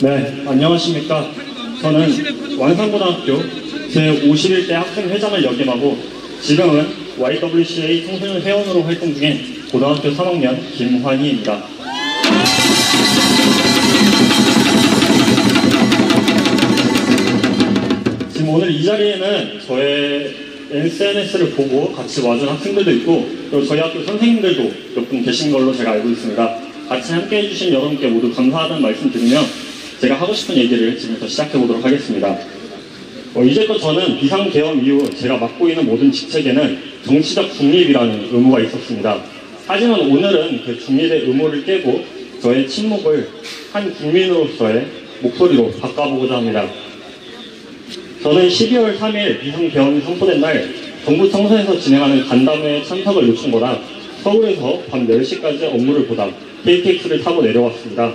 네, 안녕하십니까. 저는 완산고등학교 제51대 학생회장을 역임하고 지금은 YWCA 청소년 회원으로 활동 중인 고등학교 3학년 김환희입니다. 지금 오늘 이 자리에는 저의 SNS를 보고 같이 와준 학생들도 있고 그리고 저희 학교 선생님들도 몇 분 계신 걸로 제가 알고 있습니다. 같이 함께 해주신 여러분께 모두 감사하다는 말씀 드리며 제가 하고 싶은 얘기를 지금부터 시작해보도록 하겠습니다. 이제껏 저는 비상계엄 이후 제가 맡고 있는 모든 직책에는 정치적 중립이라는 의무가 있었습니다. 하지만 오늘은 그 중립의 의무를 깨고 저의 침묵을 한 국민으로서의 목소리로 바꿔보고자 합니다. 저는 12월 3일 비상계엄이 선포된 날 정부 청사에서 진행하는 간담회에 참석을 요청 거라 서울에서 밤 10시까지 업무를 보다 KTX를 타고 내려왔습니다.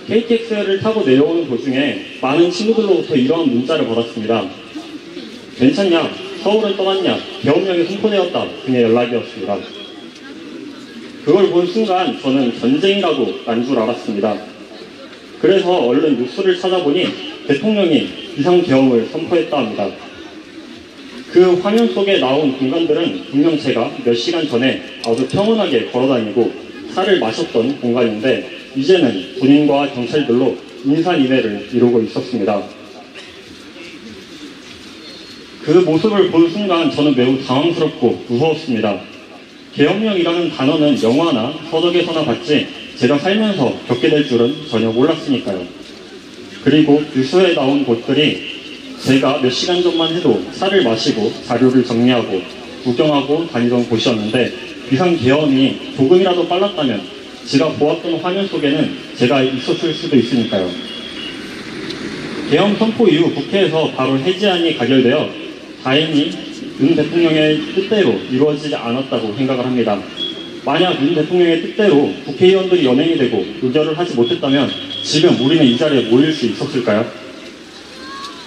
KTX를 타고 내려오는 도중에 많은 친구들로부터 이러한 문자를 받았습니다. 괜찮냐? 서울은 떠났냐? 계엄령이 선포되었다 등의 연락이었습니다. 그걸 본 순간 저는 전쟁이라고 난 줄 알았습니다. 그래서 얼른 뉴스를 찾아보니 대통령이 비상계엄을 선포했다 합니다. 그 화면 속에 나온 공간들은 분명 제가 몇 시간 전에 아주 평온하게 걸어다니고 차를 마셨던 공간인데 이제는 군인과 경찰들로 인산인해를 이루고 있었습니다. 그 모습을 본 순간 저는 매우 당황스럽고 무서웠습니다. 계엄령이라는 단어는 영화나 서적에서나 봤지 제가 살면서 겪게 될 줄은 전혀 몰랐으니까요. 그리고 뉴스에 나온 곳들이 제가 몇 시간 전만 해도 차를 마시고 자료를 정리하고 구경하고 다니던 곳이었는데 비상계엄이 조금이라도 빨랐다면 제가 보았던 화면 속에는 제가 있었을 수도 있으니까요. 계엄 선포 이후 국회에서 바로 해제안이 가결되어 다행히 윤 대통령의 뜻대로 이루어지지 않았다고 생각을 합니다. 만약 윤 대통령의 뜻대로 국회의원들이 연행이 되고 의결을 하지 못했다면 지금 우리는 이 자리에 모일 수 있었을까요?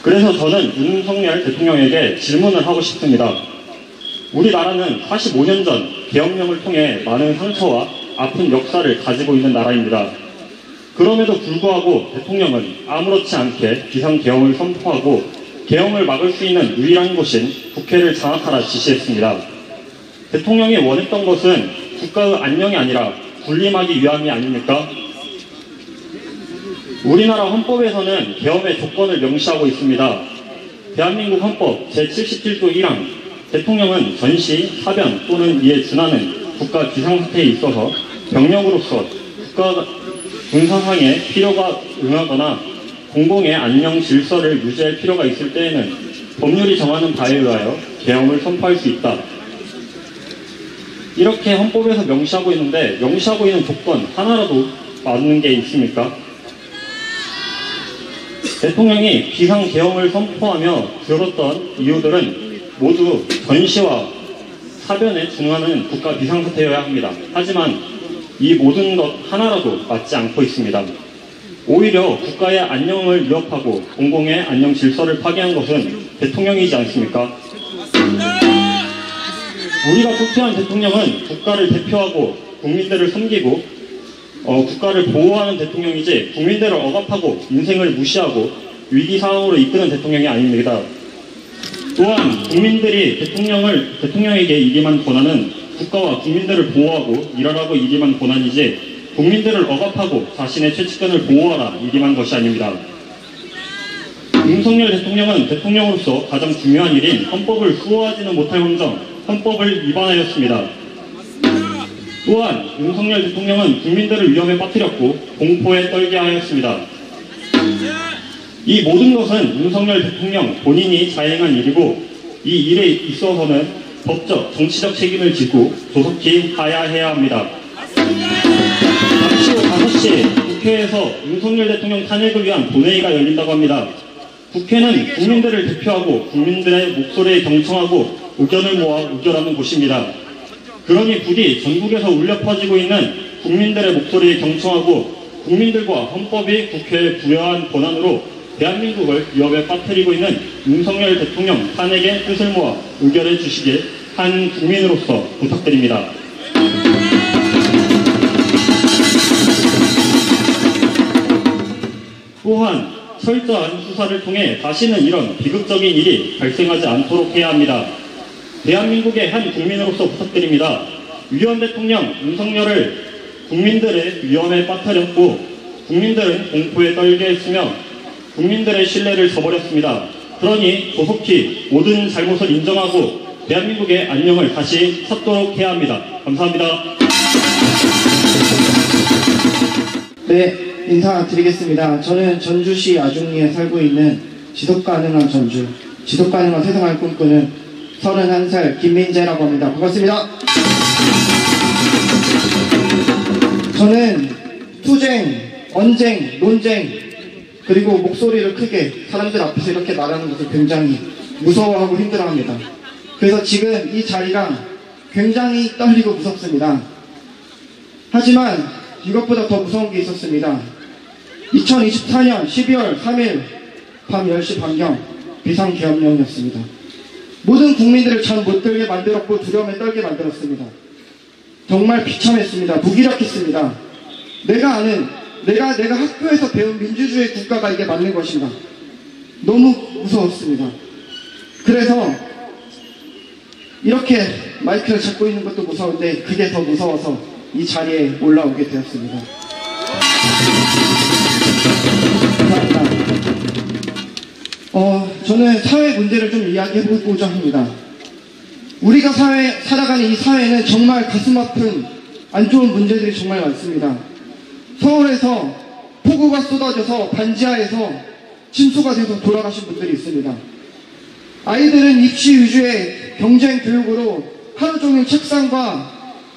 그래서 저는 윤석열 대통령에게 질문을 하고 싶습니다. 우리나라는 45년 전 계엄령을 통해 많은 상처와 아픈 역사를 가지고 있는 나라입니다. 그럼에도 불구하고 대통령은 아무렇지 않게 비상계엄을 선포하고 계엄을 막을 수 있는 유일한 곳인 국회를 장악하라 지시했습니다. 대통령이 원했던 것은 국가의 안녕이 아니라 군림하기 위함이 아닙니까? 우리나라 헌법에서는 계엄의 조건을 명시하고 있습니다. 대한민국 헌법 제77조 1항 대통령은 전시, 사변 또는 이에 준하는 국가 비상사태에 있어서 병력으로서 국가 군사상의 필요가 응하거나 공공의 안녕 질서를 유지할 필요가 있을 때에는 법률이 정하는 바에 의하여 계엄을 선포할 수 있다. 이렇게 헌법에서 명시하고 있는데 명시하고 있는 조건 하나라도 맞는 게 있습니까? 대통령이 비상계엄을 선포하며 들었던 이유들은 모두 전시와 사변에 준하는 국가 비상사태여야 합니다. 하지만 이 모든 것 하나라도 맞지 않고 있습니다. 오히려 국가의 안녕을 위협하고 공공의 안녕 질서를 파괴한 것은 대통령이지 않습니까? 우리가 투표한 대통령은 국가를 대표하고 국민들을 섬기고 국가를 보호하는 대통령이지 국민들을 억압하고 인생을 무시하고 위기 상황으로 이끄는 대통령이 아닙니다. 또한 국민들이 대통령에게 이기만 권한은 국가와 국민들을 보호하고 일하라고 이기만 권한이지 국민들을 억압하고 자신의 최측근을 보호하라 이기만 것이 아닙니다. 윤석열 대통령은 대통령으로서 가장 중요한 일인 헌법을 수호하지는 못할 혼정 헌법을 위반하였습니다. 또한 윤석열 대통령은 국민들을 위험에 빠뜨렸고 공포에 떨게 하였습니다. 이 모든 것은 윤석열 대통령 본인이 자행한 일이고 이 일에 있어서는 법적, 정치적 책임을 지고 조속히 하야해야 합니다. 잠시 후 5시 국회에서 윤석열 대통령 탄핵을 위한 본회의가 열린다고 합니다. 국회는 국민들을 대표하고 국민들의 목소리에 경청하고 의견을 모아 의결하는 곳입니다. 그러니 부디 전국에서 울려 퍼지고 있는 국민들의 목소리에 경청하고 국민들과 헌법이 국회에 부여한 권한으로 대한민국을 위협에 빠뜨리고 있는 윤석열 대통령 탄핵의 뜻을 모아 의결해 주시길 한 국민으로서 부탁드립니다. 또한 철저한 수사를 통해 다시는 이런 비극적인 일이 발생하지 않도록 해야 합니다. 대한민국의 한 국민으로서 부탁드립니다. 위원 대통령 윤석열을 국민들의 위험에 빠뜨렸고 국민들은 공포에 떨게 했으며 국민들의 신뢰를 저버렸습니다. 그러니 조속히 모든 잘못을 인정하고 대한민국의 안녕을 다시 찾도록 해야 합니다. 감사합니다. 네, 인사드리겠습니다. 저는 전주시 아중리에 살고 있는 지속가능한 전주, 지속가능한 세상을 꿈꾸는 31살 김민재라고 합니다. 반갑습니다. 저는 투쟁, 언쟁, 논쟁, 그리고 목소리를 크게 사람들 앞에서 이렇게 말하는 것을 굉장히 무서워하고 힘들어합니다. 그래서 지금 이 자리가 굉장히 떨리고 무섭습니다. 하지만 이것보다 더 무서운 게 있었습니다. 2024년 12월 3일 밤 10시 반경 비상계엄령이었습니다. 모든 국민들을 잠 못 들게 만들었고 두려움에 떨게 만들었습니다. 정말 비참했습니다. 무기력했습니다. 내가 학교에서 배운 민주주의 국가가 이게 맞는 것인가? 너무 무서웠습니다. 그래서 이렇게 마이크를 잡고 있는 것도 무서운데 그게 더 무서워서 이 자리에 올라오게 되었습니다. 감사합니다. 저는 사회 문제를 좀 이야기해보고자 합니다. 우리가 살아가는 이 사회는 정말 가슴 아픈 안 좋은 문제들이 정말 많습니다. 서울에서 폭우가 쏟아져서 반지하에서 침수가 돼서 돌아가신 분들이 있습니다. 아이들은 입시 위주의 경쟁 교육으로 하루 종일 책상과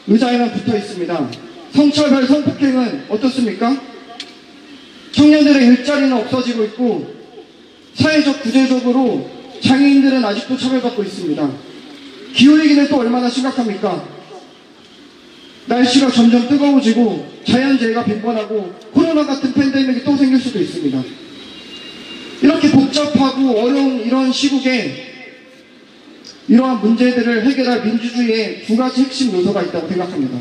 의자에만 붙어 있습니다. 성차별, 성폭행은 어떻습니까? 청년들의 일자리는 없어지고 있고 사회적 구제적으로 장애인들은 아직도 차별받고 있습니다. 기후위기는 또 얼마나 심각합니까? 날씨가 점점 뜨거워지고 자연재해가 빈번하고 코로나 같은 팬데믹이 또 생길 수도 있습니다. 이렇게 복잡하고 어려운 이런 시국에 이러한 문제들을 해결할 민주주의의 두 가지 핵심 요소가 있다고 생각합니다.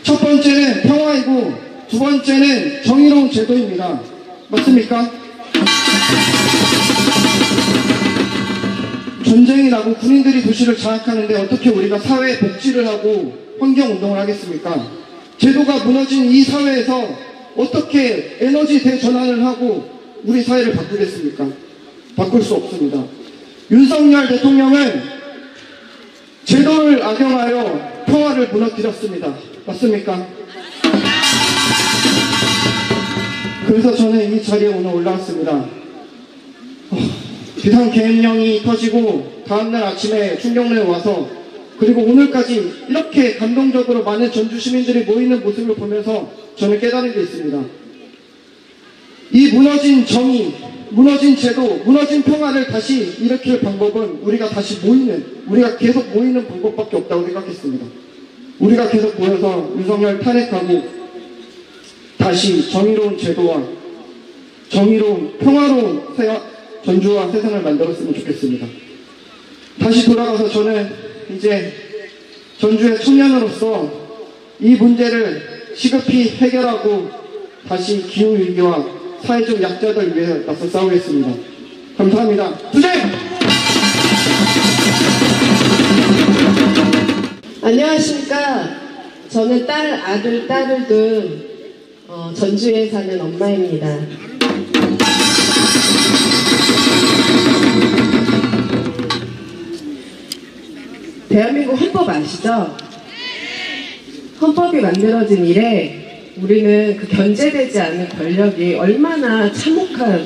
첫 번째는 평화이고 두 번째는 정의로운 제도입니다. 맞습니까? 전쟁이 나고 군인들이 도시를 장악하는데 어떻게 우리가 사회 복지를 하고 환경운동을 하겠습니까? 제도가 무너진 이 사회에서 어떻게 에너지 대전환을 하고 우리 사회를 바꾸겠습니까? 바꿀 수 없습니다. 윤석열 대통령은 제도를 악용하여 평화를 무너뜨렸습니다. 맞습니까? 그래서 저는 이 자리에 오늘 올라왔습니다. 비상계엄령이 터지고 다음날 아침에 충격령에 와서 그리고 오늘까지 이렇게 감동적으로 많은 전주 시민들이 모이는 모습을 보면서 저는 깨달은 게 있습니다. 이 무너진 정의, 무너진 제도, 무너진 평화를 다시 일으킬 방법은 우리가 계속 모이는 방법밖에 없다고 생각했습니다. 우리가 계속 모여서 윤석열 탄핵하고 다시 정의로운 제도와 정의로운 평화로운 전주와 세상을 만들었으면 좋겠습니다. 다시 돌아가서 저는 이제 전주의 청년으로서 이 문제를 시급히 해결하고 다시 기후위기와 사회적 약자들 위해 나서 싸우겠습니다. 감사합니다. 투쟁! 안녕하십니까. 저는 아들, 딸을 둔 전주에 사는 엄마입니다. 대한민국 헌법 아시죠? 헌법이 만들어진 이래 우리는 그 견제되지 않는 권력이 얼마나 참혹한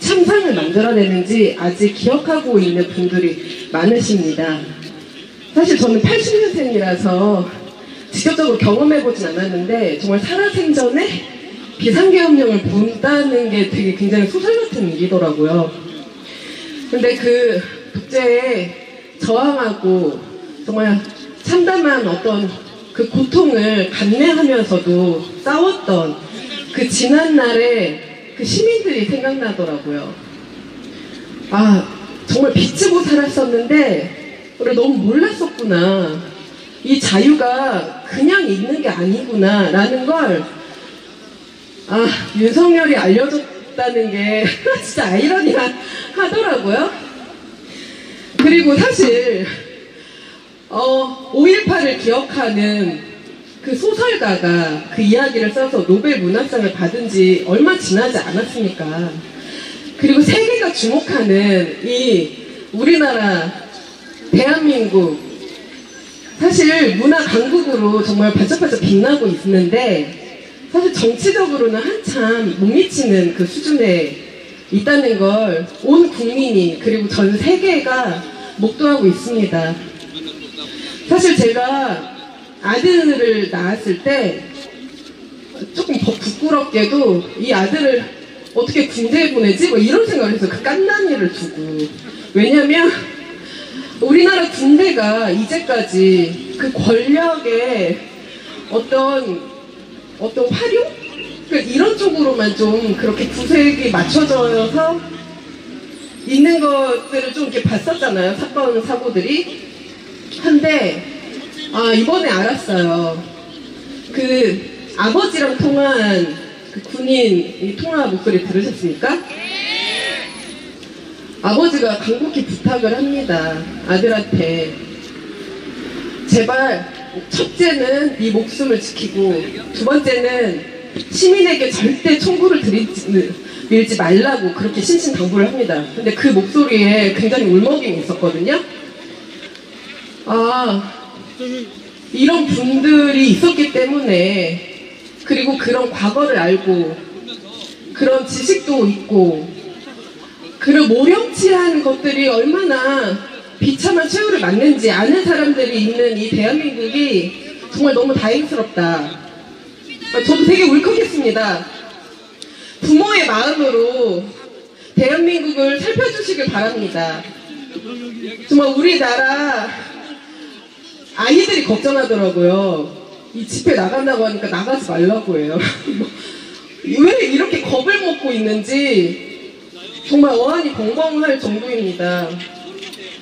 참상을 만들어내는지 아직 기억하고 있는 분들이 많으십니다. 사실 저는 80년생이라서 직접적으로 경험해보진 않았는데 정말 살아생전에 비상계엄령을 본다는 게 되게 굉장히 소설 같은 일이더라고요. 근데 그 독재에 저항하고 정말 참담한 어떤 그 고통을 감내하면서도 싸웠던 그 지난날의 그 시민들이 생각나더라고요. 아, 정말 비치고 살았었는데 우리 너무 몰랐었구나. 이 자유가 그냥 있는 게 아니구나 라는 걸 윤석열이 없다는 게 진짜 아이러니하더라고요. 그리고 사실 5.18을 기억하는 그 소설가가 그 이야기를 써서 노벨 문학상을 받은 지 얼마 지나지 않았습니까? 그리고 세계가 주목하는 이 우리나라 대한민국, 사실 문화 강국으로 정말 반짝반짝 빛나고 있는데 사실 정치적으로는 한참 못 미치는 그 수준에 있다는 걸 온 국민이 그리고 전 세계가 목도하고 있습니다. 사실 제가 아들을 낳았을 때 조금 부끄럽게도 이 아들을 어떻게 군대에 보내지? 뭐 이런 생각을 했어요. 그 깐난이를 두고. 왜냐면 우리나라 군대가 이제까지 그 권력의 어떤 활용? 그러니까 이런 쪽으로만 좀 그렇게 구색이 맞춰져서 있는 것들을 좀 이렇게 봤었잖아요. 사건, 사고들이. 한데, 이번에 알았어요. 그 아버지랑 통한 그 군인 통화 목소리 들으셨습니까? 아버지가 간곡히 부탁을 합니다. 아들한테. 제발, 첫째는 네 목숨을 지키고, 두 번째는 시민에게 절대 총구를 밀지 말라고 그렇게 신신당부를 합니다. 근데 그 목소리에 굉장히 울먹임이 있었거든요. 이런 분들이 있었기 때문에, 그리고 그런 과거를 알고 그런 지식도 있고 그리고 모렴치한 것들이 얼마나 비참한 최후를 맞는지 아는 사람들이 있는 이 대한민국이 정말 너무 다행스럽다. 저도 되게 울컥했습니다. 부모의 마음으로 대한민국을 살펴주시길 바랍니다. 정말 우리나라 아이들이 걱정하더라고요. 이 집회 나간다고 하니까 나가지 말라고 해요. 왜 이렇게 겁을 먹고 있는지 정말 어안이 벙벙할 정도입니다.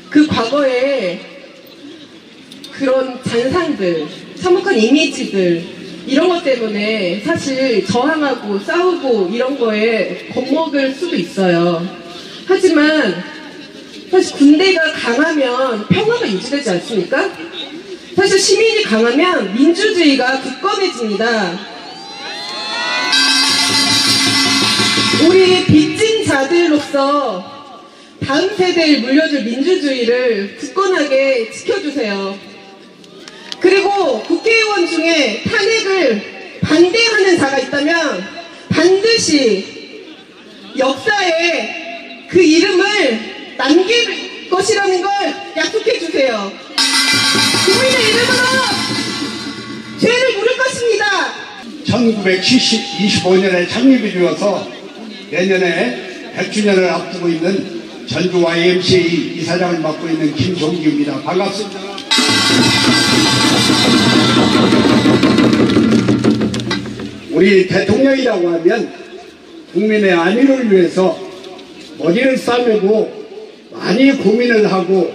그 과거에 그런 잔상들, 참혹한 이미지들 이런 것 때문에 사실 저항하고 싸우고 이런 거에 겁먹을 수도 있어요. 하지만 사실 군대가 강하면 평화가 유지되지 않습니까? 사실 시민이 강하면 민주주의가 굳건해집니다. 우리 빚진 자들로서 다음 세대에 물려줄 민주주의를 굳건하게 지켜주세요. 그리고 국회의원 중에 탄핵을 반대하는 자가 있다면 반드시 역사에 그 이름을 남길 것이라는 걸 약속해 주세요. 국민의 이름으로 죄를 물을 것입니다. 1925년에 창립이 되어서 내년에 100주년을 앞두고 있는 전주 YMCA 이사장을 맡고 있는 김종기입니다. 반갑습니다. 우리 대통령이라고 하면 국민의 안위를 위해서 머리를 싸매고 많이 고민을 하고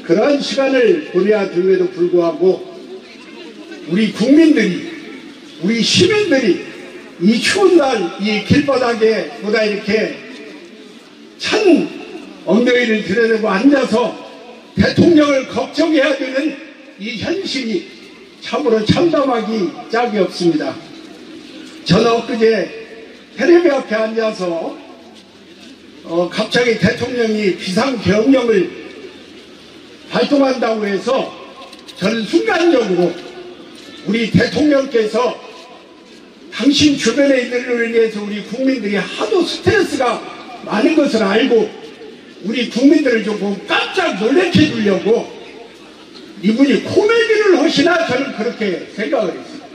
그런 시간을 보내야 됨에도 불구하고 우리 국민들이, 우리 시민들이 이 추운 날 이 길바닥에 보다 이렇게 찬 엉덩이를 들여대고 앉아서 대통령을 걱정해야 되는 이 현실이 참으로 참담하기 짝이 없습니다. 저는 엊그제 텔레비 앞에 앉아서 갑자기 대통령이 비상경령을 발동한다고 해서 저는 순간적으로 우리 대통령께서 당신 주변에 있는 위해서 우리 국민들이 하도 스트레스가 많은 것을 알고 우리 국민들을 조금 깜짝 놀래켜 주려고 이분이 코미디를 하시나 저는 그렇게 생각을 했습니다.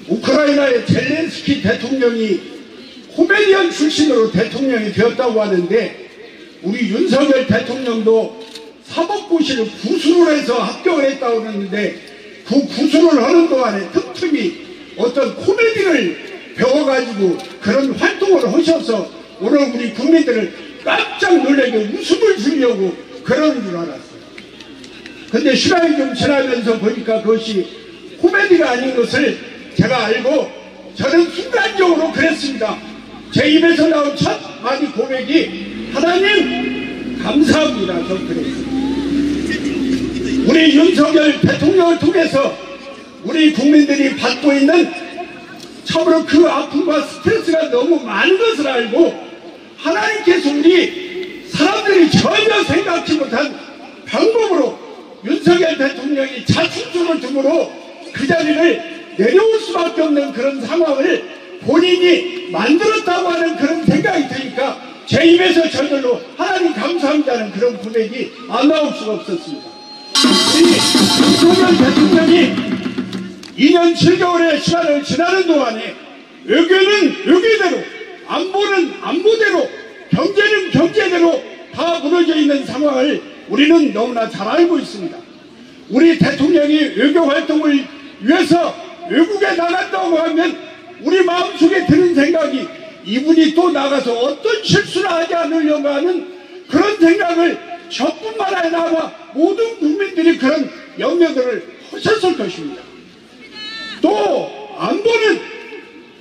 우크라이나의 젤렌스키 대통령이 코미디언 출신으로 대통령이 되었다고 하는데 우리 윤석열 대통령도 사법고시를 구술을 해서 합격을 했다고 그러는데 그 구술을 하는 동안에 틈틈이 어떤 코미디를 배워가지고 그런 활동을 하셔서 오늘 우리 국민들을 깜짝 놀라게 웃음을 주려고 그러는 줄 알았어요. 근데 시간이 좀 지나면서 보니까 그것이 코미디가 아닌 것을 제가 알고 저는 순간적으로 그랬습니다. 제 입에서 나온 첫 마디 고백이 하나님 감사합니다. 저 그랬어요. 우리 윤석열 대통령을 통해서 우리 국민들이 받고 있는 참으로 그 아픔과 스트레스가 너무 많은 것을 알고 하나님께서 우리 사람들이 전혀 생각지 못한 방법으로 윤석열 대통령이 자충수를 tum으로 그 자리를 내려올 수밖에 없는 그런 상황을 본인이 만들었다고 하는 그런 생각이 드니까 제 입에서 저절로 하나님 감사합니다는 그런 고백이 안 나올 수가 없었습니다. 우리 윤석열 대통령이 2년 7개월의 시간을 지나는 동안에 외교는 외교대로, 안보는 안보대로, 경제는 경제대로 다 무너져 있는 상황을 우리는 너무나 잘 알고 있습니다. 우리 대통령이 외교 활동을 위해서 외국에 나간다고 하면 우리 마음속에 드는 생각이 이분이 또 나가서 어떤 실수를 하지 않으려고 하는 그런 생각을 저뿐만 아니라 모든 국민들이 그런 염려들을 하셨을 것입니다. 또 안보는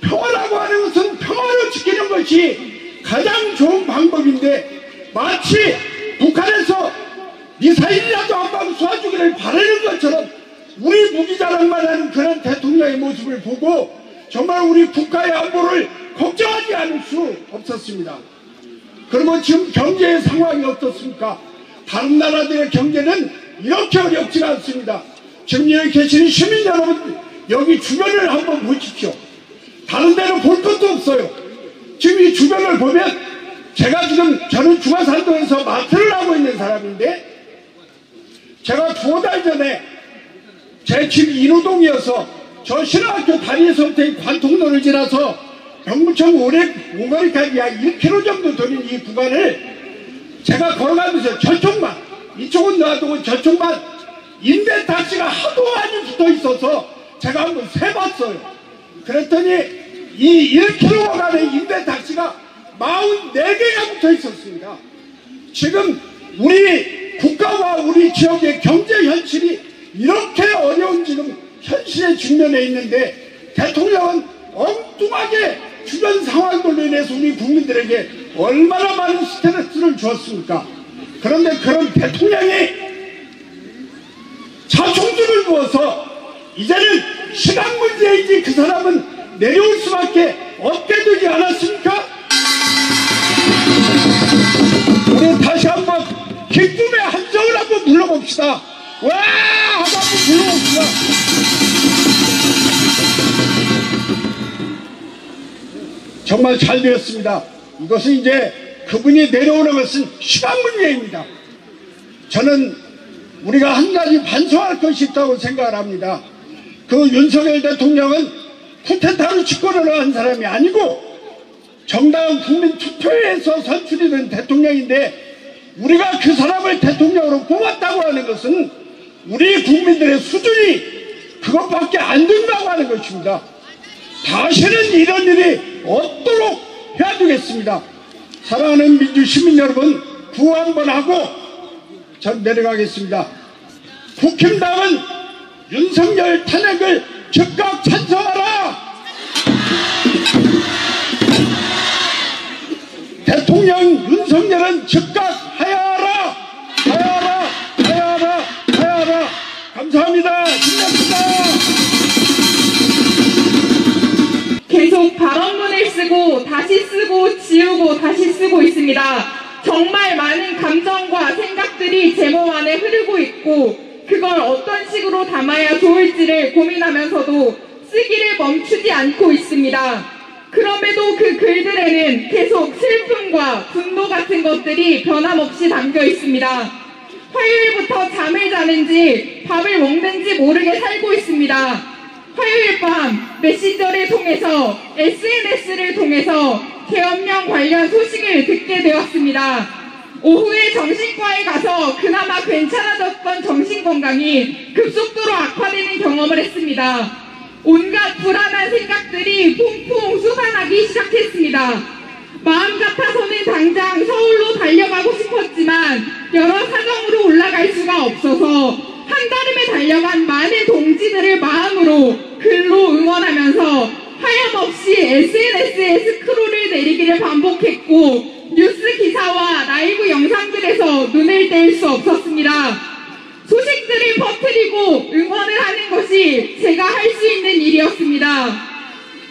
평화라고 하는 것은 평화를 지키는 것이 가장 좋은 방법인데 마치 북한에서 미사일이라도 한방 쏴주기를 바라는 것처럼 우리 무기자랑만 하는 그런 대통령의 모습을 보고 정말 우리 국가의 안보를 걱정하지 않을 수 없었습니다. 그러면 지금 경제의 상황이 어떻습니까? 다른 나라들의 경제는 이렇게 어렵지가 않습니다. 지금 여기 계시는 시민 여러분 여기 주변을 한번 보십시오. 다른 데는 볼 것도 없어요. 지금 이 주변을 보면 저는 중화산도에서 마트를 하고 있는 사람인데 제가 2달 전에 제 집 인우동이어서 저 신학교 다니에서부터 관통로를 지나서 병무청 오거리까지 약 1km 정도 되는 이 구간을 제가 걸어가면서 저쪽만 이쪽은 놔두고 저쪽만 임대 택시가 하도 많이 붙어 있어서 제가 한번 세봤어요. 그랬더니 이 1km간의 임대 택시가 44개가 붙어 있었습니다. 지금 우리 국가와 우리 지역의 경제 현실이 이렇게 어려운 지금 현실에 직면해 있는데 대통령은 엉뚱하게 주변 상황들로 인해서 우리 국민들에게 얼마나 많은 스트레스를 주었습니까? 그런데 그런 대통령이 자충수를 부어서 이제는 시간 문제이지 그 사람은 내려올 수밖에 없게 되지 않았습니까? 우리 다시 한번 기쁨의 함성을 한번 불러봅시다. 와! 한번 불러봅시다. 정말 잘 되었습니다. 이것은 이제 그분이 내려오는 것은 시간 문제입니다. 저는 우리가 한 가지 반성할 것이 있다고 생각을 합니다. 그 윤석열 대통령은 쿠데타로 집권을 한 사람이 아니고 정당한 국민 투표에서 선출이 된 대통령인데 우리가 그 사람을 대통령으로 뽑았다고 하는 것은 우리 국민들의 수준이 그것밖에 안 된다고 하는 것입니다. 다시는 이런 일이 없도록 해야 되겠습니다. 사랑하는 민주 시민 여러분, 구호 한번 하고 전 내려가겠습니다. 국힘당은 윤석열 탄핵을 즉각 찬성하라. 대통령 윤석열은 즉각 하야하라. 하야하라. 하야하라. 하야하라. 감사합니다. 힘냅시다. 계속 발언문을 쓰고 다시 쓰고 지우고 다시 쓰고 있습니다. 정말 많은 감정과 생각들이 제 몸 안에 흐르고 있고 그걸 어떤 식으로 담아야 좋을지를 고민하면서도 쓰기를 멈추지 않고 있습니다. 그럼에도 그 글들에는 계속 슬픔과 분노 같은 것들이 변함없이 담겨 있습니다. 화요일부터 잠을 자는지 밥을 먹는지 모르게 살고 있습니다. 화요일 밤 메신저를 통해서 SNS를 통해서 계엄령 관련 소식을 듣게 되었습니다. 오후에 정신과에 가서 그나마 괜찮아졌던 정신건강이 급속도로 악화되는 경험을 했습니다. 온갖 불안한 생각들이 퐁퐁 쏟아나기 시작했습니다. 마음 같아서는 당장 서울로 달려가고 싶었지만 여러 사정으로 올라갈 수가 없어서 한달음에 달려간 많은 동지들을 마음으로 글로 응원하면서 하염없이 SNS에 스크롤을 내리기를 반복했고 뉴스 기사와 라이브 영상들에서 눈을 뗄 수 없었습니다. 소식들을 퍼뜨리고 응원을 하는 것이 제가 할 수 있는 일이었습니다.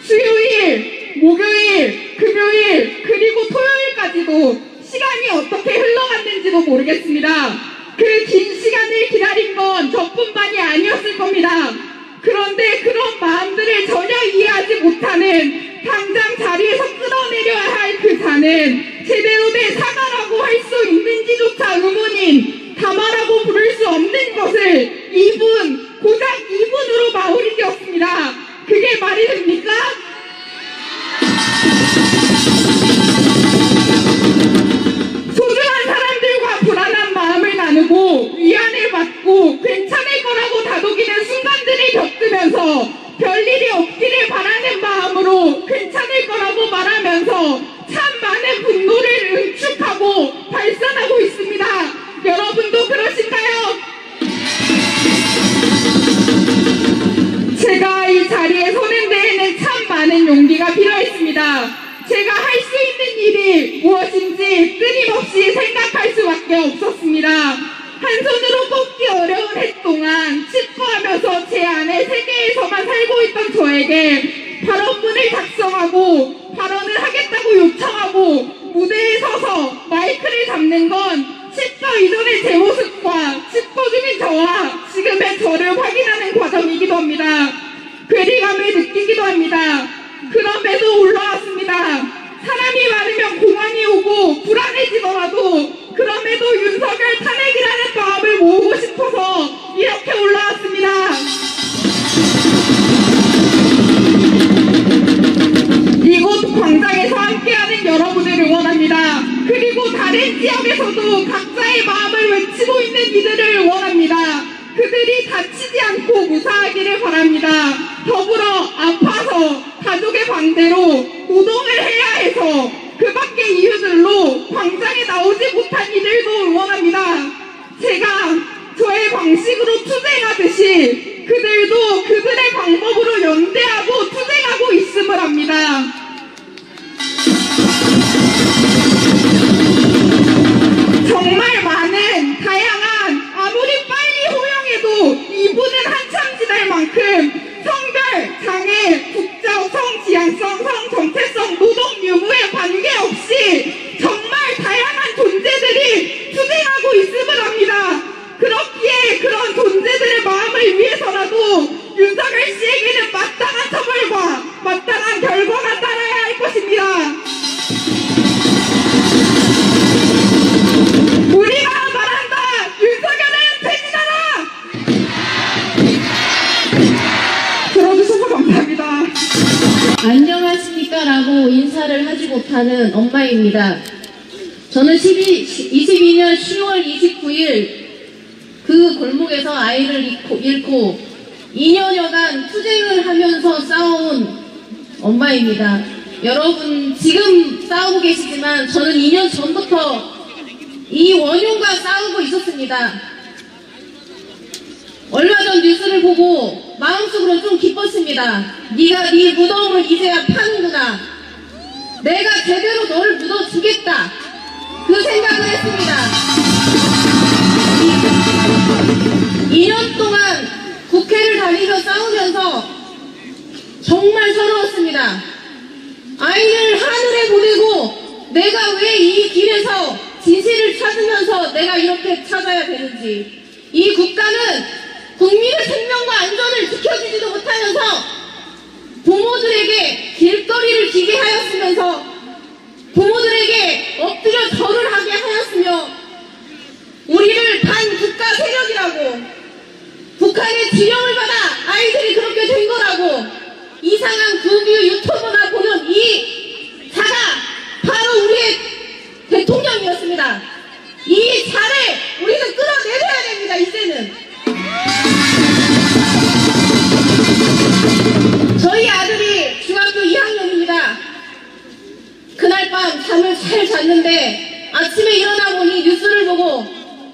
수요일, 목요일, 금요일, 그리고 토요일까지도 시간이 어떻게 흘러갔는지도 모르겠습니다. 그 긴 시간을 기다린 건 저뿐만이 아니었을 겁니다. 그런데 그런 마음들을 전혀 이해하지 못하는 당장 자리에서 끌어내려야 할 그 자는 제대로 된 사과라고 할 수 있는지조차 의문인 담화라고 부를 수 없는 것을 2분, 고작 2분으로 마무리되었습니다. 그게 말이 됩니까? 소중한 사람들과 불안한 마음을 나누고 위안을 받고 괜찮을 거라고 다독이는 순간들을 겪으면서 별일이 없기를 바라는 마음으로 괜찮을 거라고 말하면서 참 많은 분노를 응축하고 발산하고 있습니다. 여러분도 그러신가요? 제가 이 자리에 서는 데에는 참 많은 용기가 필요했습니다. 제가 할 수 있는 일이 무엇인지 끊임없이 생각할 수밖에 없었습니다. 한 손으로 꼽기 어려운 해 동안 칩거하면서 제 안의 세계에서만 살고 있던 저에게 발언문을 작성하고 발언을 하겠다고 요청하고 무대에 서서 마이크를 잡는 건 칩거 이전의 제 모습과 칩거 중인 저와 지금의 저를 확인하는 과정이기도 합니다. 괴리감을 느끼기도 합니다. 그럼에도 올라왔습니다. 사람이 많으면 공황이 오고 불안해지더라도 그럼에도 윤석열 탄핵이라는 마음을 모으고 싶어서 이렇게 올라왔습니다. 이곳 광장에서 함께하는 여러분을 응원합니다. 그리고 다른 지역에서도 각자의 마음을 외치고 있는 이들을 응원합니다. 그들이 다치지 않고 무사하기를 바랍니다. 더불어 아파서 가족의 반대로 노동을 해야 해서 그 밖의 이유들로 광장에 나오지 못한 이들도 응원합니다. 제가 저의 방식으로 투쟁하듯이 그들도 그들의 방법으로 연대하고 투쟁하고 있음을 합니다. 정말 많은 다양한 아무리 빨리 호영해도 이분은 한참 지날 만큼 성별, 장애, 국적, 성지향성, 성정체성, 노동 유무에 관계없이 정말 다양한 존재들이 투쟁하고 있음을 합니다. 그렇기에 그런 존재들의 마음을 위해서라도 윤석열 씨에게는 마땅한 처벌과 마땅한 결과가 따라야 할 것입니다. 우리가 말한다! 윤석열은 퇴진하라! 들어주셔서 감사합니다. 안녕하십니까 라고 인사를 하지 못하는 엄마입니다. 저는 22년 10월 29일 그 골목에서 아이를 잃고 2년여간 투쟁을 하면서 싸워온 엄마입니다. 여러분 지금 싸우고 계시지만 저는 2년 전부터 이 원흉과 싸우고 있었습니다. 얼마 전 뉴스를 보고 마음속으로 좀 기뻤습니다. 네가 네 무덤을 이제야 파는구나. 내가 제대로 너를 묻어주겠다. 그 생각을 했습니다. 2년 동안 국회를 다니며 싸우면서 정말 서러웠습니다. 아이를 하늘에 보내고 내가 왜 이 길에서 진실을 찾으면서 내가 이렇게 찾아야 되는지, 이 국가는 국민의 생명과 안전을 지켜주지도 못하면서 부모들에게 길거리를 기게 하였으면서 부모들에게 엎드려 절을 하게 하였으며 우리를 반국가 세력이라고, 북한의 지령을 받아 아이들이 그렇게 된 거라고 이상한 국유 유튜브나 보는 이 자가 바로 우리의 대통령이었습니다. 이 자를 우리는 끌어내려야 됩니다. 이제는 저희 아들이 중학교 2학년입니다. 그날 밤 잠을 잘 잤는데 아침에 일어나 보니 뉴스를 보고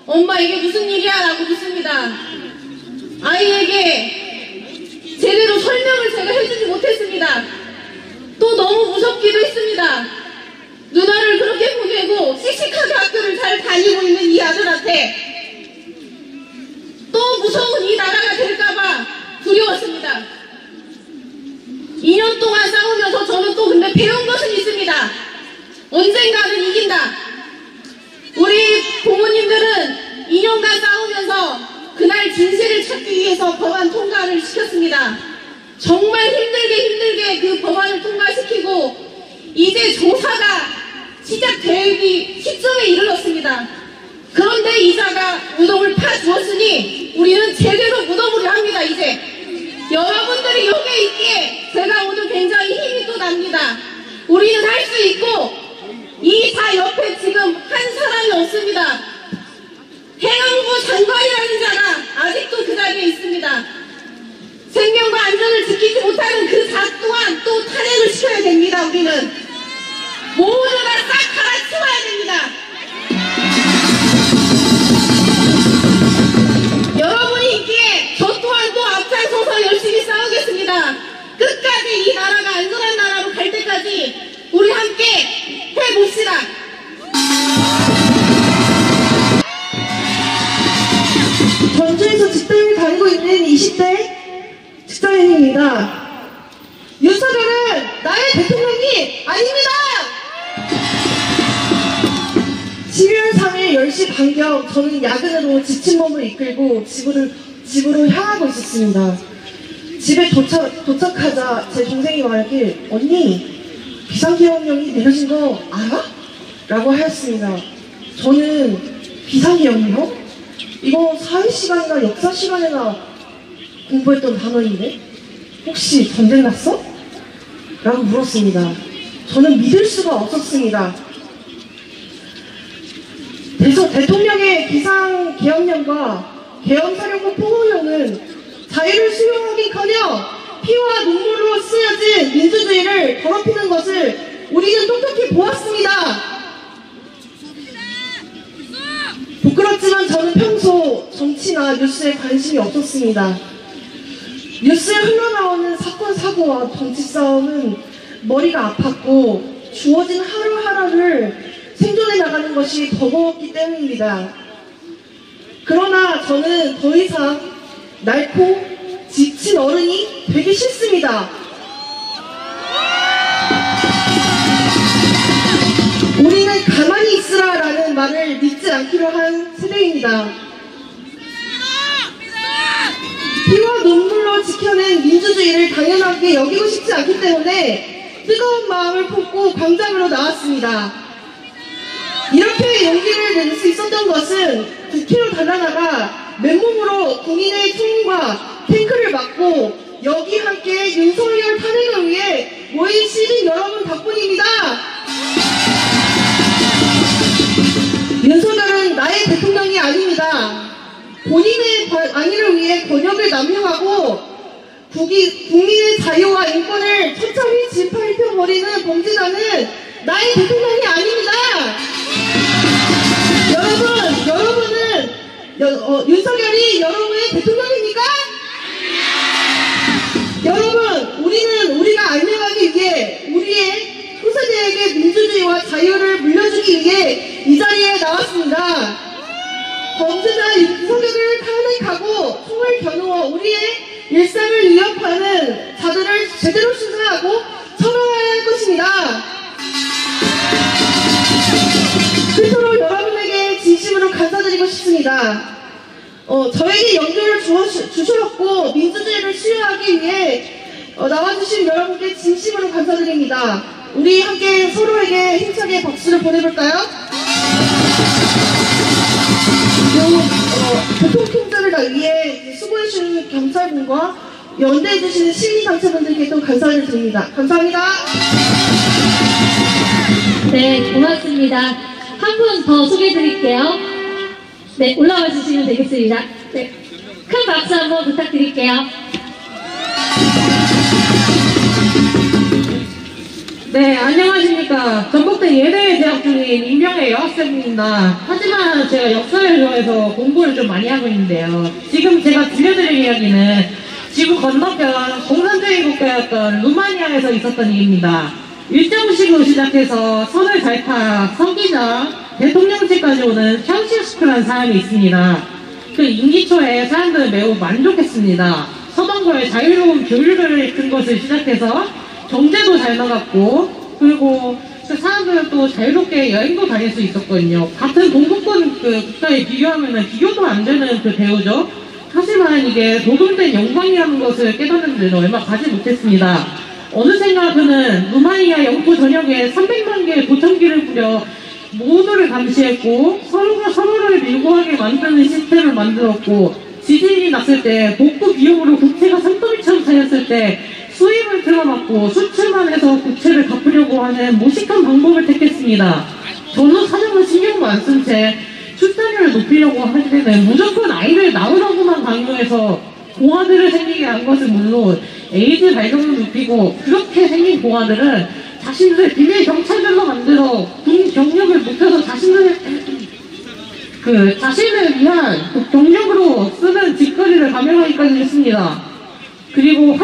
엄마 이게 무슨 일이야? 라고 묻습니다. 아이에게 제대로 설명을 제가 해주지 못했습니다. 너무 무섭기도 했습니다. 누나를 그렇게 보내고 씩씩하게 학교를 잘 다니고 있는 이 아들한테 또 무서운 이 나라가 될까봐 두려웠습니다. 2년 동안 싸우면서 저는 또 근데 배운 것은 있습니다. 언젠가는 이긴다. 우리 부모님들은 2년간 싸우면서 그날 진실을 찾기 위해서 법안 통과를 시켰습니다. 정말 힘들게 그 법안을 통과시키고 이제 조사가 시작되기 시점에 이르렀습니다. 그런데 이자가 무덤을 파주었으니 우리는 제대로 무덤을 합니다. 이제 여러분들이 여기에 있기에 제가 오늘 굉장히 힘이 또 납니다. 우리는 할 수 있고 이 다 옆에 지금 한 사람이 없습니다. 해양부 장관이라는 자가 아직도 그 자리에 있습니다. 생명과 안전을 지키지 못하는 그 자 또한 또 탄핵을 시켜야 됩니다. 우리는 모두 다 싹 갈아치워야 됩니다. 여러분이 있기에 저 또한 또 앞장서서 열심히 싸우겠습니다. 끝까지 이 나라가 안전한 나라로 갈 때까지 우리 함께 해봅시다. 전주에서 직장을 다니고 있는 20대 직장인입니다. 윤석열은 나의 대통령이 아닙니다! 12월 3일 10시 반경 저는 야근으로 지친 몸을 이끌고 집으로 향하고 있었습니다. 집에 도착하자 제 동생이 말하길 언니 비상계엄령이 내려진 거 알아? 라고 하였습니다. 저는 비상계엄령? 이거 사회시간이나 역사시간이나 공부했던 단어인데 혹시 전쟁 났어? 라고 물었습니다. 저는 믿을 수가 없었습니다. 대통령의 비상계엄령과 계엄사령부 포고령은 자유를 수용하기커녕 피와 눈물로 쓰여진 민주주의를 더럽히는 것을 우리는 똑똑히 보았습니다. 부끄럽지만 저는 평소 정치나 뉴스에 관심이 없었습니다. 뉴스에 흘러나오는 사건, 사고와 정치 싸움은 머리가 아팠고 주어진 하루하루를 생존해 나가는 것이 버거웠기 때문입니다. 그러나 저는 더 이상 낡고 지친 어른이 되기 싫습니다. 우리는 가만히 있으라 라는 말을 믿지 않기로 한 세대입니다. 피와 눈물로 지켜낸 민주주의를 당연하게 여기고 싶지 않기 때문에 뜨거운 마음을 품고 광장으로 나왔습니다. 이렇게 용기를 낼 수 있었던 것은 국회로 달려나가 맨몸으로 국민의 총과 탱크를 막고 여기 함께 윤석열 탄핵을 위해 모인 시민 여러분 덕분입니다. 윤석열은 나의 대통령이 아닙니다. 본인의 안위를 위해 권력을 남용하고 국민의 자유와 인권을 천천히 짓밟혀버리는 범죄자는 나의 대통령이 아닙니다. 여러분은 윤석열이 여러분의 대통령입니까? 여러분, 우리가 안녕하기 위해 우리의 후세대에게 민주주의와 자유를 물려주기 위해 이 자리에 나왔습니다. 범죄자 윤석열을 탄핵하고 총을 겨누어 우리의 일상을 위협하는 자들을 제대로 수사하고 처벌해야 할 것입니다. 끝으로 여러분에게 진심으로 감사드리고 싶습니다. 저에게 연결을 주셨고 민주주의를 수여하기 위해 나와주신 여러분께 진심으로 감사드립니다. 우리 함께 서로에게 힘차게 박수를 보내볼까요? 교통통제를 위해 수고해주신 경찰분과 연대해주시는 시민단체분들께 또 감사를 드립니다. 감사합니다. 네, 고맙습니다. 한 분 더 소개해드릴게요. 네, 올라와 주시면 되겠습니다. 네, 큰 박수 한번 부탁드릴게요. 네, 안녕하십니까. 전북대 예대에 재학 중인 임병의 여학생입니다. 하지만 제가 역사를 좋아해서 공부를 좀 많이 하고 있는데요. 지금 제가 들려드릴 이야기는 지구 건너편 공산주의 국가였던 루마니아에서 있었던 일입니다. 일정식으로 시작해서 선을 잘타 서기장, 대통령직까지 오는 차우셰스크라는 사람이 있습니다. 그 임기 초에 사람들은 매우 만족했습니다. 서방과의 자유로운 교류를 큰 것을 시작해서 경제도 잘 나갔고, 그리고 사람들은 또 자유롭게 여행도 다닐 수 있었거든요. 같은 동구권 그 국가에 비교하면 비교도 안 되는 그 대우죠. 하지만 이게 도금된 영광이라는 것을 깨닫는 데는 얼마 가지 못했습니다. 어느샌가 그는 루마니아 영토 전역에 300만 개의 도청기를 부려 모두를 감시했고 서로가 서로를 밀고하게 만드는 시스템을 만들었고, 지진이 났을 때 복구 비용으로 국채가 산더미처럼 쌓였을 때 수입을 틀어막고 수출만 해서 국채를 갚으려고 하는 무식한 방법을 택했습니다. 전후 사정을 신경도 안 쓴 채 출산율을 높이려고 할 때는 무조건 아이를 낳으라고만 강요해서 공화들을 생기게 한 것은 물론 에이즈 발병을 높이고, 그렇게 생긴 공화들은 자신들의 비밀 경찰들로 만들어 군 경력을 높여서 자신을 위한 경력으로 쓰는 짓거리를 감행하기까지 했습니다. 그리고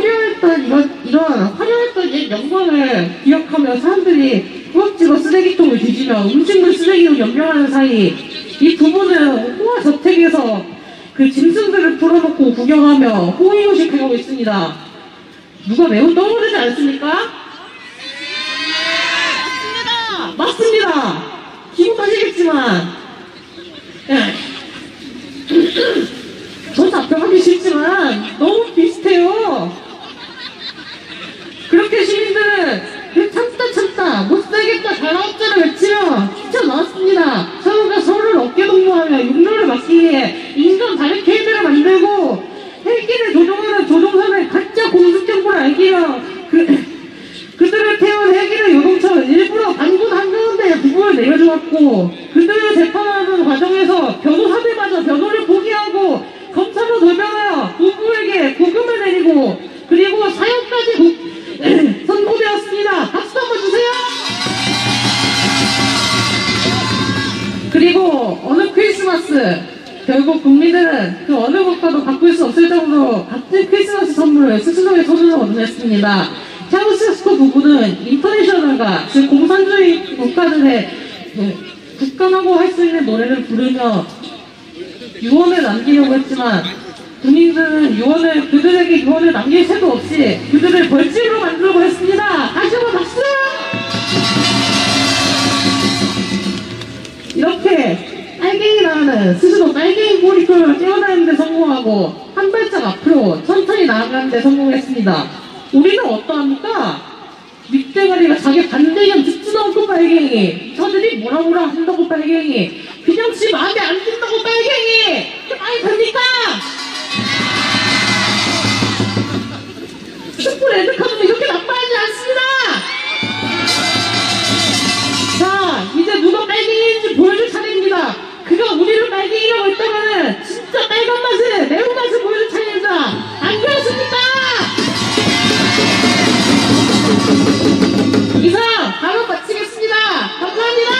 이런 화려했던 옛 영광을 기억하며 사람들이 허겁지겁 쓰레기통을 뒤지며 음식물 쓰레기로 연명하는 사이, 이 부부는 호화 저택에서 그 짐승들을 풀어놓고 구경하며 호의호식하고 있습니다. 누가 매우 떠오르지 않습니까? 맞습니다. 기억하시겠지만, 전 답변하기 싫지만 너무 비슷해요. 그렇게 시민들은 참다 못살겠다 잘나왔자를 외치며 뛰쳐나왔습니다. 서로가 서로를 어깨동무하며 육로를 막기 위해 인간 바리케이드를 만들고 헬기를 조종하는 조종선을 가짜 공습 정보를 알기며 그들을 태운 헬기를 요동쳐 일부러 반군 한가운데 부부를 내려주었고, 그들을 재판하는 과정에서 변호사들마저 변호를 포기하고 검사로 돌변하여 부부에게 고금을 내리고, 그리고 사형까지 선고되었습니다. 박수 한번 주세요. 그리고 어느 크리스마스, 결국 국민들은 그 어느 국가도 바꿀 수 없을 정도로 같은 크리스마스 선물을 스스로의 손으로 얻어냈습니다. 차우셰스쿠 부부는 인터내셔널과 즉 공산주의 국가들의 국가라고 할 수 있는 노래를 부르며 유언을 남기려고 했지만, 군인들은 그들에게 유언을 남길 새도 없이 그들을 벌집으로 만들려고 했습니다. 다시 한번 박수! 이렇게 빨갱이라는 스스로 빨갱이 꼬리표를 떼어내는 데 성공하고 한 발짝 앞으로 천천히 나아가는 데 성공했습니다. 우리는 어떠합니까? 밑대가리가 자기 반대견 듣지도 않고 빨갱이, 저들이 뭐라 한다고 빨갱이, 그냥 지 마음에 안 든다고 빨갱이, 그게 말이 됩니까? 촛불 레드카드는 이렇게 나빠하지 않습니다. 자, 이제 누가 빨갱이인지 보여줄 차례입니다. 그가 우리를 빨갱이라고 했다가는 진짜 빨간 맛을, 매운맛을 보여줄 차례입니다. 안 그렇습니까? 이상 바로 마치겠습니다. 감사합니다.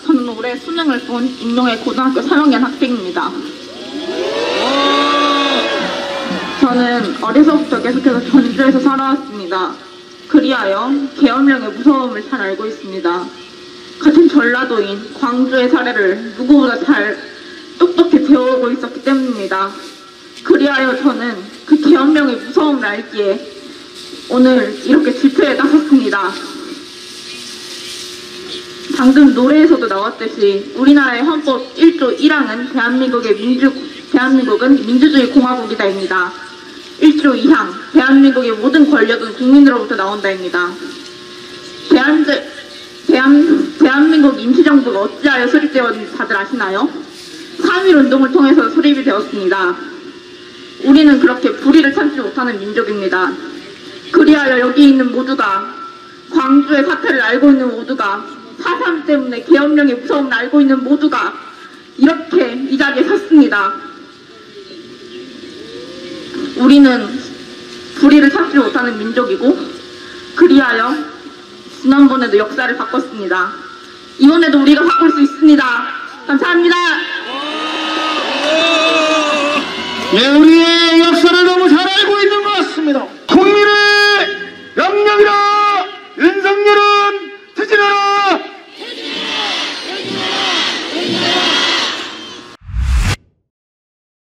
저는 올해 수능을 본 인용의 고등학교 3학년 학생입니다. 저는 어려서부터 계속해서 전주에서 살아왔습니다. 그리하여 계엄령의 무서움을 잘 알고 있습니다. 같은 전라도인 광주의 사례를 누구보다 잘 똑똑히 배워오고 있었기 때문입니다. 그리하여 저는 그 계엄령의 무서움을 알기에 오늘 이렇게 집회에 나섰습니다. 방금 노래에서도 나왔듯이 우리나라의 헌법 1조 1항은 대한민국은 민주주의 공화국이다입니다. 1조 2항 대한민국의 모든 권력은 국민으로부터 나온다입니다. 대한민국 임시정부가 어찌하여 수립되었는지 다들 아시나요? 3.1 운동을 통해서 수립이 되었습니다. 우리는 그렇게 불의를 참지 못하는 민족입니다. 그리하여 여기 있는 모두가, 광주의 사태를 알고 있는 모두가, 4.3 때문에 계엄령의 무서움을 알고 있는 모두가 이렇게 이 자리에 섰습니다. 우리는 불의를 참지 못하는 민족이고, 그리하여 지난번에도 역사를 바꿨습니다. 이번에도 우리가 바꿀 수 있습니다. 감사합니다. 네, 우리